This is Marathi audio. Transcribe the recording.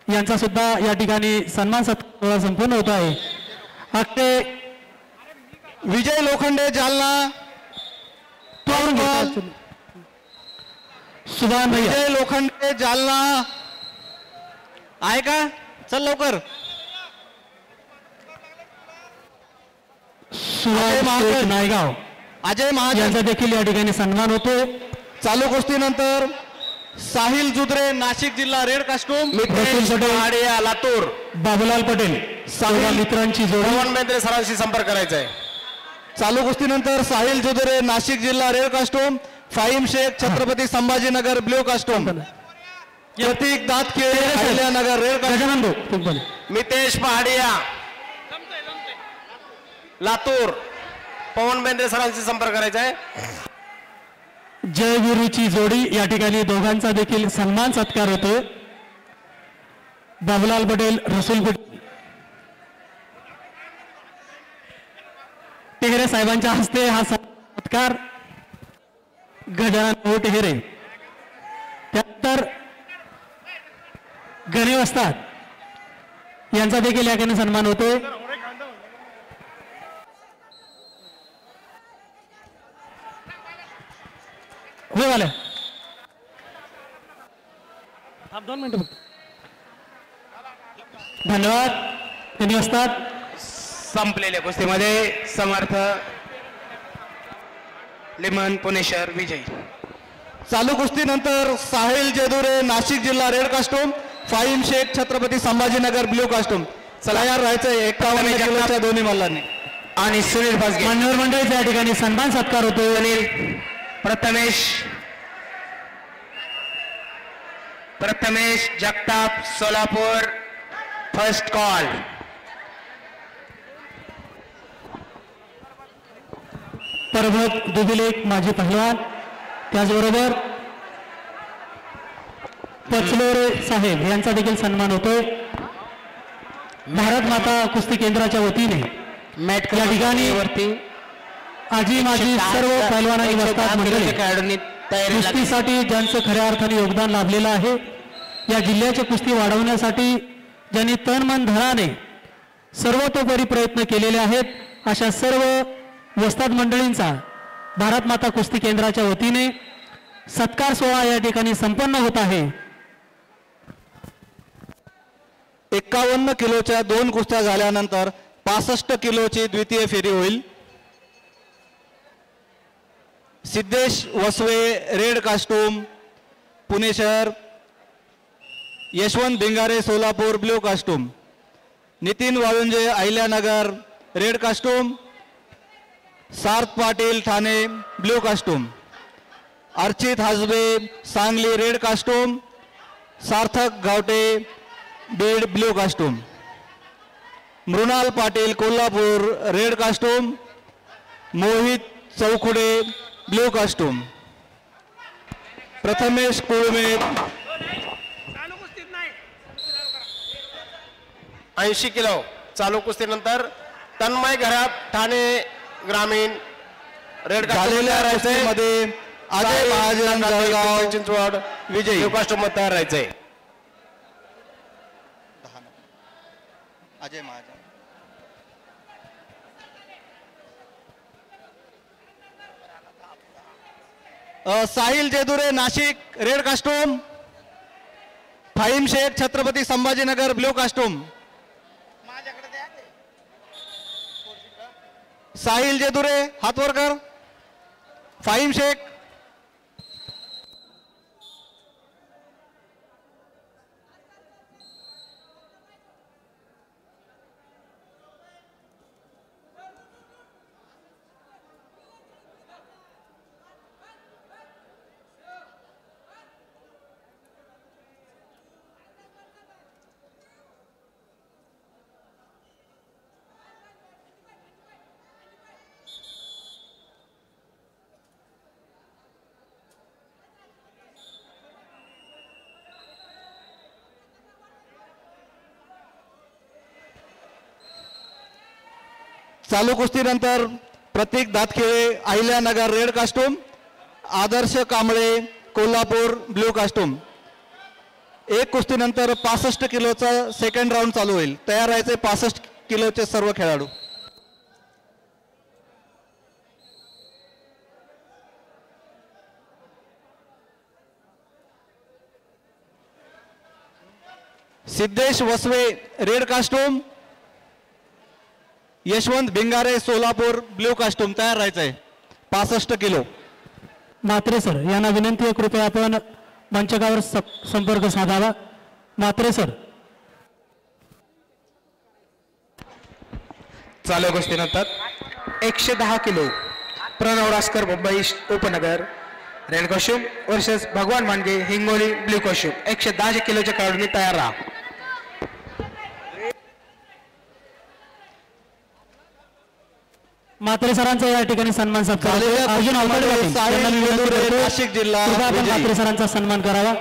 यांचा सुद्धा या ठिकाणी सन्मान सत्कार संपन्न होत आहे। अक्षय विजय लोखंडे जालना, सुभान भैया विजय लोखंडे जालना आहे का? चल लवकर। सुभाष नायगाव अजय महाजन यांचा देखील या ठिकाणी सन्मान होतोय। चालू कुस्तीनंतर साहिल जुद्रे नाशिक जिल्हा रेड कास्टूम, रसूल पटेल लातूर, बाबूलाल पटेल साहिल मित्रांची जोडी पवन बेंद्रे सरांशी संपर्क करायचा आहे। चालू कुस्तीनंतर साहिल जुद्रे नाशिक जिल्हा red costume, Faim Shaikh Chhatrapati Sambhajinagar blue costume, Pratik Datkhede Ahilyanagar red costume, Mitesh Pahadia Latur, Pawan Bendre सरांशी संपर्क करायचा आहे। जयवीरूची जोडी या ठिकाणी दोघांचा देखील सन्मान सत्कार होतोय। बाबूलाल पटेल रसूल पटेल टेहरे साहेबांच्या हस्ते हा सत्कार गजानन टेहरे, त्यानंतर गणे वस्ताद यांचा देखील या ठिकाणी सन्मान होतोय। वाले आप 2 मिनिटं धन्यवाद। त्यांनी असतात संपलेल्या कुस्तीमध्ये समर्थ लिमन पुणेशर विजयी। चालू कुस्तीनंतर साहिल जेदुरे नाशिक जिल्हा red costume, Faim Shaikh Chhatrapati Sambhajinagar blue costume. चला यार राहायचंय 51 किलोच्या दोन्ही मल्लांनी आणि सुनील भासगे मान्यवर मंडळीच्या या ठिकाणी सन्मान सत्कार होतो। Anil Prathamesh Jagtap Solapur first call. परभत दुबिलेक माजी पहलवान, त्याचबरोबर पचलोरे साहेब यांचा देखील सन्मान होतोय। भारत माता कुस्ती केंद्राच्या वतीने मॅट या ठिकाणी आजी माजी सर्व पहलवानांनी वस्ताद मंडळी कुस्तीसाठी ज्यांचं खऱ्या अर्थाने योगदान लाभलेलं आहे, या जिल्ह्याची कुस्ती वाढवण्यासाठी ज्यांनी तन मन धनाने सर्वतोपरी प्रयत्न केलेले आहेत, अशा सर्व वस्ताद मंडळींचा भारत माता कुस्ती केंद्राच्या वतीने सत्कार सोहळा या ठिकाणी संपन्न होत आहे। 51 किलोच्या 2 कुस्त्या झाल्यानंतर 65 किलोची द्वितीय फेरी होईल। सिद्धेश वसवे रेड कास्टूम पुणे शहर, Yashwant Bhingare Solapur blue costume, Nitin Walunje Ahilyanagar red costume, Sarth Patil Thane blue costume, Archit Hajbe Sangli red costume, Sarthak Gawate Beed blue costume, Mrunal Patil Kolhapur red costume, Mohit Chaukhude blue costume, Prathamesh Kulme 80 kilo चालू कुस्तीनंतर तन्मय घरात ठाणे ग्रामीण रेड झालेल्या रायसेमध्ये अजय महाजन जळगाव चिंचवड विजयी कास्टूम तयार राहायचंय। Ajay Mahajan Sahil Jedure Nashik red costume, Faim Shaikh Chhatrapati Sambhajinagar blue costume, Sahil Jedure हात वर कर, फाईम शेख चालू कुस्तीनंतर Pratik Datkhele Ahilyanagar red costume, Adarsh Kamble Kolhapur blue costume. एक कुस्तीनंतर 65 किलोचा सेकंड राऊंड चालू होईल. तयार राहायचे 65 किलोचे सर्व खेळाडू. Siddhesh Waswe red costume, Yashwant Bhingare Solapur blue costume. तयार राहायचंय 65 किलो. म्हात्रे सर यांना विनंती आहे, कृपया आपण मंचकावर संपर्क साधावा. म्हात्रे सर. चालू कुस्तीनंतर 110 किलो प्रणव रासकर मुंबई उपनगर रेड कॉस्ट्यूम वर्सेस भगवान मांडगे हिंगोली ब्ल्यू कॉस्ट्यूम. 110 किलोच्या खेळाडूंनी तयार राहा. म्हात्रे सरांचा या ठिकाणी सन्मान सत्कार. अर्जुन आवताडे पाटील यांना मी विनंती करतो, नाशिक जिल्हा कृपया आपण म्हात्रे सरांचा सन्मान करावा.